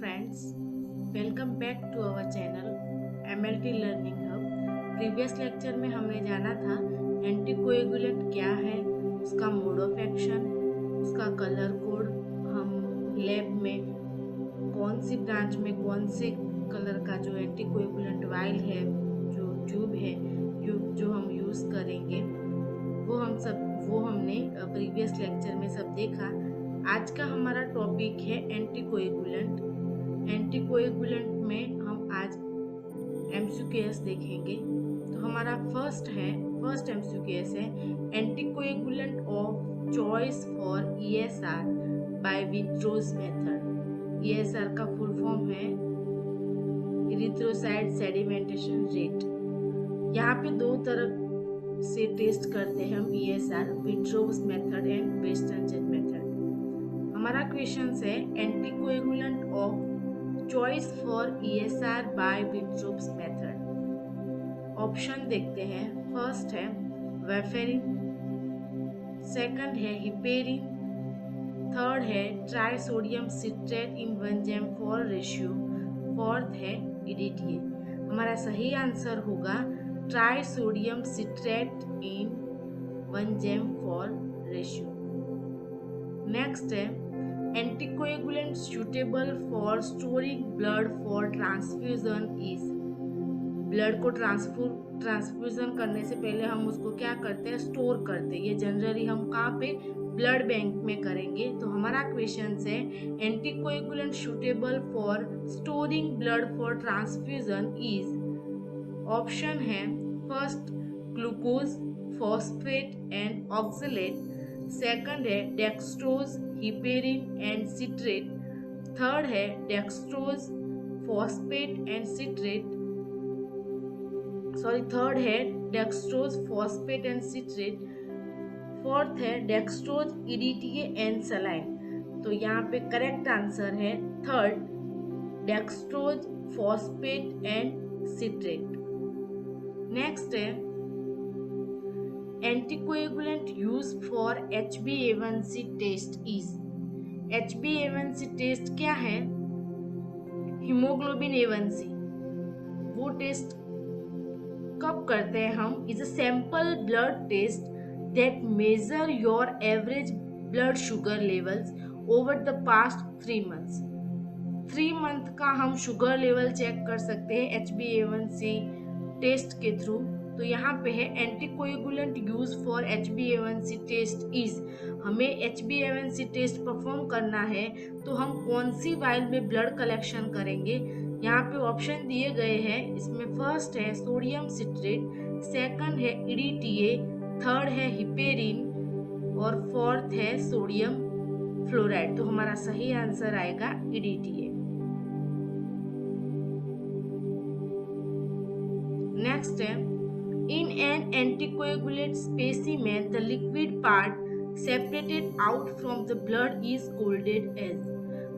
friends, welcome back to our channel MLT Learning Hub। Previous lecture में हमने जाना था एंटीकोएगुलेंट क्या है, उसका मोड ऑफ एक्शन, उसका कलर कोड, हम लैब में कौन सी ब्रांच में कौन से कलर का जो एंटीकोएगुलेंट वाइल है, जो ट्यूब है, जो हम यूज़ करेंगे, वो हमने प्रीवियस लेक्चर में सब देखा। आज का हमारा टॉपिक है एंटीकोएगुलेंट। एंटीकोएगुलेंट में हम आज एमसीक्यूएस देखेंगे। तो हमारा फर्स्ट एमसीक्यूएस है anticoagulant of choice for ESR by Wintrobe's method. ESR का फुल फॉर्म है इरिथ्रोसाइट सेडिमेंटेशन रेट। यहाँ पे दो तरह से टेस्ट करते हैं हम ESR, Wintrobe's method and Westergren method. हमारा क्वेश्चन है anticoagulant of choice for ESR by Wintrobe's method. Option देखते हैं। फर्स्ट है वेफेरिन, सेकंड है हिपेरिन, थर्ड है trisodium citrate in 1:4 ratio, fourth है ईडीटीए। हमारा सही आंसर होगा trisodium citrate in 1:4 ratio. Next है anticoagulant suitable for storing blood for transfusion is. Blood को ट्रांसफ्यूजन करने से पहले हम उसको क्या करते हैं, स्टोर करते हैं। ये जनरली हम कहाँ पे, ब्लड बैंक में करेंगे। तो हमारा क्वेश्चन है anticoagulant suitable for storing blood for transfusion is. Option है first glucose, phosphate and oxalate, second है dextrose, heparin and citrate, third है dextrose, phosphate and citrate, third है dextrose, phosphate and citrate, fourth है dextrose, EDTA and saline. तो यहाँ पे correct answer है third, dextrose, phosphate and citrate. Next है anticoagulant use for HbA1c test is. HbA1c test क्या है, हीमोग्लोबिन A1c। वो टेस्ट कब करते हैं हम, is a sample blood test that measure your average blood sugar levels over the past 3 months। 3 month का हम शुगर लेवल चेक कर सकते हैं HbA1c टेस्ट के थ्रू। तो यहाँ पे है anticoagulant use for HbA1c test is. हमें HbA1c टेस्ट परफॉर्म करना है तो हम कौन सी वाइल में ब्लड कलेक्शन करेंगे। यहाँ पे ऑप्शन दिए गए हैं। इसमें फर्स्ट है सोडियम सिट्रेट, सेकंड है ईडीटीए, थर्ड है हिपेरिन और फोर्थ है सोडियम फ्लोराइड। तो हमारा सही आंसर आएगा ईडीटीए। नेक्स्ट है in an anticoagulated specimen the liquid part separated out from the blood is called as.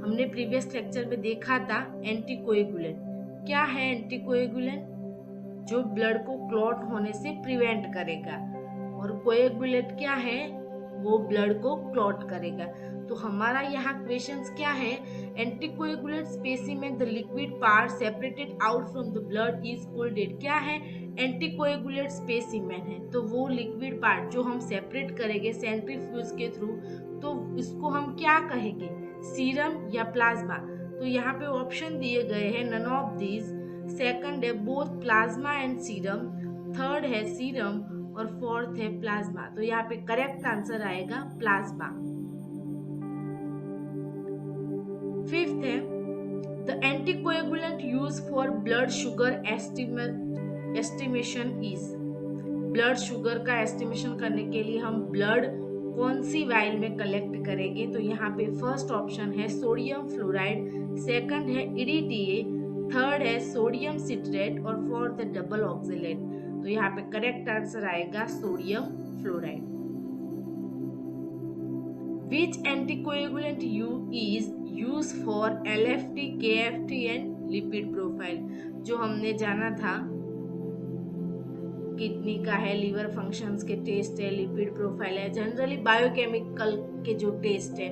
हमने प्रीवियस लेक्चर में देखा था एंटीकोएगुलेंट क्या है। एंटीकोएगुलेंट जो ब्लड को क्लॉट होने से प्रिवेंट करेगा, और कोएगुलेट क्या है, वो ब्लड को क्लॉट करेगा। तो हमारा यहाँ क्वेश्चंस क्या है, anticoagulated specimen the liquid part separated out from the blood is called. क्या है, एंटीकोएगुलेट स्पेसिमेन है तो वो लिक्विड पार्ट जो हम सेपरेट करेंगे सेंट्रीफ्यूज के थ्रू, तो इसको हम क्या कहेंगे, सीरम या प्लाज्मा। तो यहाँ पे ऑप्शन दिए गए हैं नन ऑफ दीज, सेकंड है both plasma and serum, third है सीरम और फोर्थ है प्लाज्मा। तो यहाँ पे करेक्ट आंसर आएगा प्लाज्मा। फिफ्थ है the anticoagulant use for blood sugar estimation is. Blood sugar का एस्टिमेशन करने के लिए हम ब्लड कौन सी वाइल में कलेक्ट करेंगे। तो यहाँ पे फर्स्ट ऑप्शन है सोडियम फ्लोराइड, सेकंड है ईडीटीए, थर्ड है सोडियम सिट्रेट और फोर्थ है डबल ऑक्सलेट। तो यहाँ पे करेक्ट आंसर आएगा sodium fluoride. Which anticoagulant is used for LFT, KFT and lipid profile। जो हमने जाना था किडनी का है, लीवर फंक्शंस के टेस्ट है, लिपिड प्रोफाइल है, जनरली बायोकेमिकल के जो टेस्ट है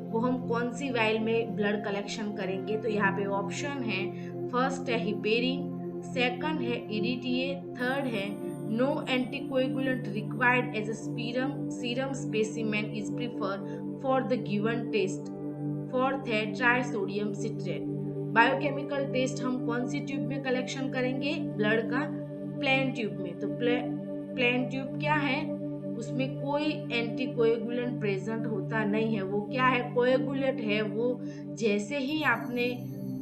वो हम कौन सी वाइल में ब्लड कलेक्शन करेंगे? तो यहाँ पे ऑप्शन है, फर्स्ट है हिपेरिन, सेकंड है इरिटिए, थर्ड है no anticoagulant required as a serum specimen is prefer for the given test, fourth है trisodium citrate. Biochemical test हम कौन सी ट्यूब में कलेक्शन करेंगे? ब्लड का प्लेन ट्यूब में। तो प्लेन ट्यूब क्या है? उसमें कोई एंटीकोएगुलेंट प्रेजेंट होता नहीं है। वो क्या है? कोएगुलेट है। वो जैसे ही आपने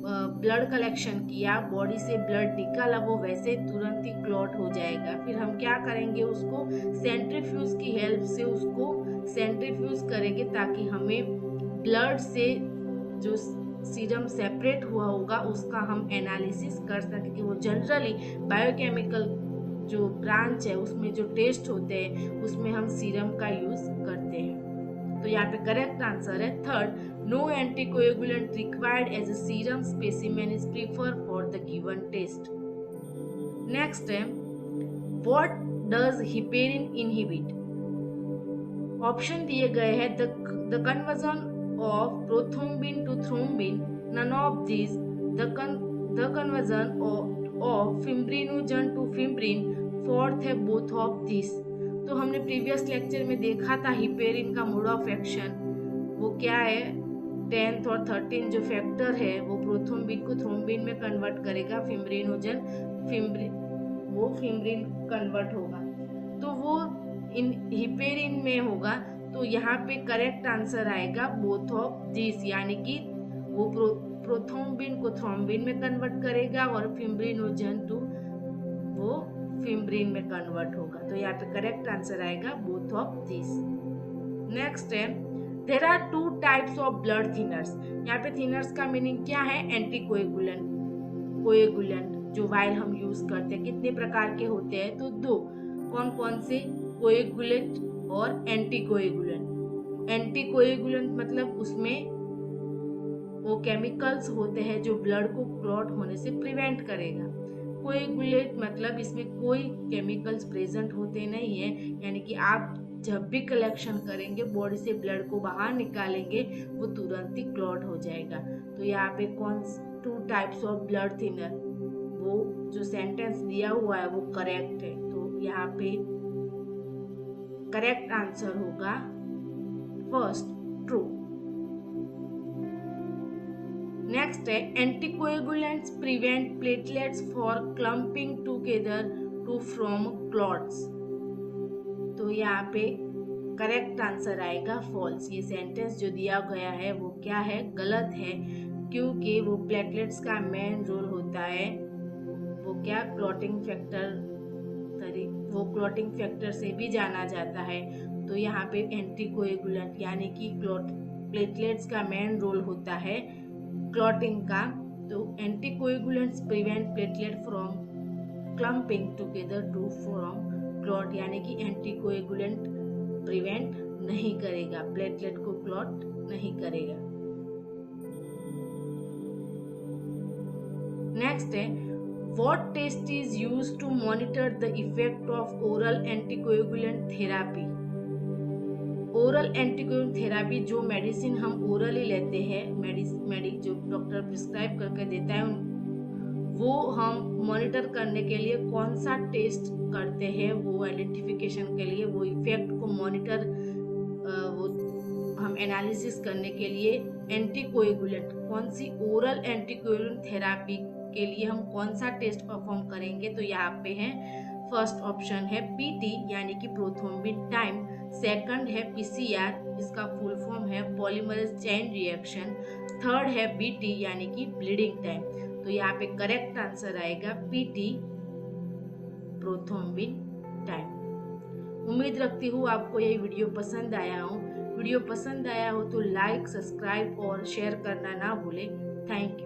ब्लड कलेक्शन किया, बॉडी से ब्लड निकाला, वो वैसे तुरंत ही क्लॉट हो जाएगा। फिर हम क्या करेंगे? उसको सेंट्रीफ्यूज की हेल्प से उसको सेंट्रीफ्यूज करेंगे ताकि हमें ब्लड से जो सीरम सेपरेट हुआ होगा उसका हम एनालिसिस कर सके कि वो जनरली बायोकेमिकल जो ब्रांच है उसमें जो टेस्ट होते हैं उसमें हम सीरम का यूज करते हैं। तो यहाँ पे करेक्ट आंसर है third, no anticoagulant required as a serum specimen is prefer for the given test. Next है, what does heparin inhibit? Option दिए गए हैं, the conversion of prothrombin to thrombin, none of these, the conversion of fibrinogen to fibrin, fourth है both of these। तो हमने previous lecture में देखा था हिपेरिन का मोड ऑफ एक्शन, वो क्या है? 10th और 13 जो फैक्टर है वो प्रोथ्रोम्बिन को थ्रोम्बिन में कन्वर्ट करेगा, फिब्रिनोजन वो फिब्रिन कन्वर्ट होगा, तो वो इन हिपेरिन में होगा। तो यहाँ पे करेक्ट आंसर आएगा बोथ ऑफ दिस, यानी कि वो प्रोथ्रोम्बिन को थ्रोम्बिन में कन्वर्ट करेगा और फिब्रिनोजन टू वो फिब्रिन में कन्वर्ट होगा। तो यहाँ पे करेक्ट आंसर आएगा बोथ ऑफ दिस। नेक्स्ट है, there are two types of blood thinners. यहाँ पे थिनर्स का मीनिंग क्या है? एंटीकोएगुलेंट, कोएगुलेंट जो वाइल हम यूज करते हैं। कितने प्रकार के होते हैं? तो दो। कौन कौन से? कोएगुलेंट और एंटीकोएगुलेंट। एंटीकोएगुलेंट मतलब उसमें वो केमिकल्स होते हैं जो ब्लड को क्लॉट होने से प्रिवेंट करेगा। कोएगुलेट मतलब इसमें कोई केमिकल्स प्रेजेंट होते नहीं है, यानी कि आप जब भी कलेक्शन करेंगे, बॉडी से ब्लड को बाहर निकालेंगे, वो तुरंत ही क्लॉट हो जाएगा। तो यहाँ पे कौन to types of blood thinner, वो जो सेंटेंस दिया हुआ है वो करेक्ट है। तो यहाँ पे करेक्ट आंसर होगा फर्स्ट, ट्रू। नेक्स्ट है, anticoagulants prevent platelets for clumping together to form clots. तो यहाँ पे करेक्ट आंसर आएगा फॉल्स। ये सेंटेंस जो दिया गया है वो क्या है? गलत है, क्योंकि वो प्लेटलेट्स का मेन रोल होता है। वो क्या? क्लॉटिंग फैक्टर, वो क्लॉटिंग फैक्टर से भी जाना जाता है। तो यहाँ पे एंटीकोएगुलेंट यानी कि प्लेटलेट्स का मेन रोल होता है क्लॉटिंग का। तो anticoagulants prevent platelet from clumping together to form clot, यानी कि एंटीकोएगुलेंट प्रिवेंट नहीं करेगा, प्लेटलेट को क्लॉट नहीं करेगा। नेक्स्ट है, what test is used to monitor the effect of oral anticoagulant therapy? Oral anticoagulant therapy जो मेडिसिन हम ओरली लेते हैं, जो डॉक्टर प्रिस्क्राइब करके देता है, वो हम मॉनिटर करने के लिए कौन सा टेस्ट करते हैं? वो आइडेंटिफिकेशन के लिए, वो इफेक्ट को मॉनिटर, वो हम एनालिसिस करने के लिए एंटीकोएगुलेंट, कौन सी ओरल एंटीकोएगुलेंट थेरापी के लिए हम कौन सा टेस्ट परफॉर्म करेंगे? तो यहाँ पे है फर्स्ट ऑप्शन है पीटी यानी कि प्रोथ्रोम्बिन टाइम, सेकंड है पीसीआर, इसका फुल फॉर्म है पॉलीमरेज चेन रिएक्शन, थर्ड है बीटी यानी कि ब्लीडिंग टाइम। तो यहाँ पे करेक्ट आंसर आएगा पीटी, प्रोथ्रोम्बिन टाइम। उम्मीद रखती हूँ आपको ये वीडियो पसंद आया हो। वीडियो पसंद आया हो तो लाइक, सब्सक्राइब और शेयर करना ना भूलें। Thank you.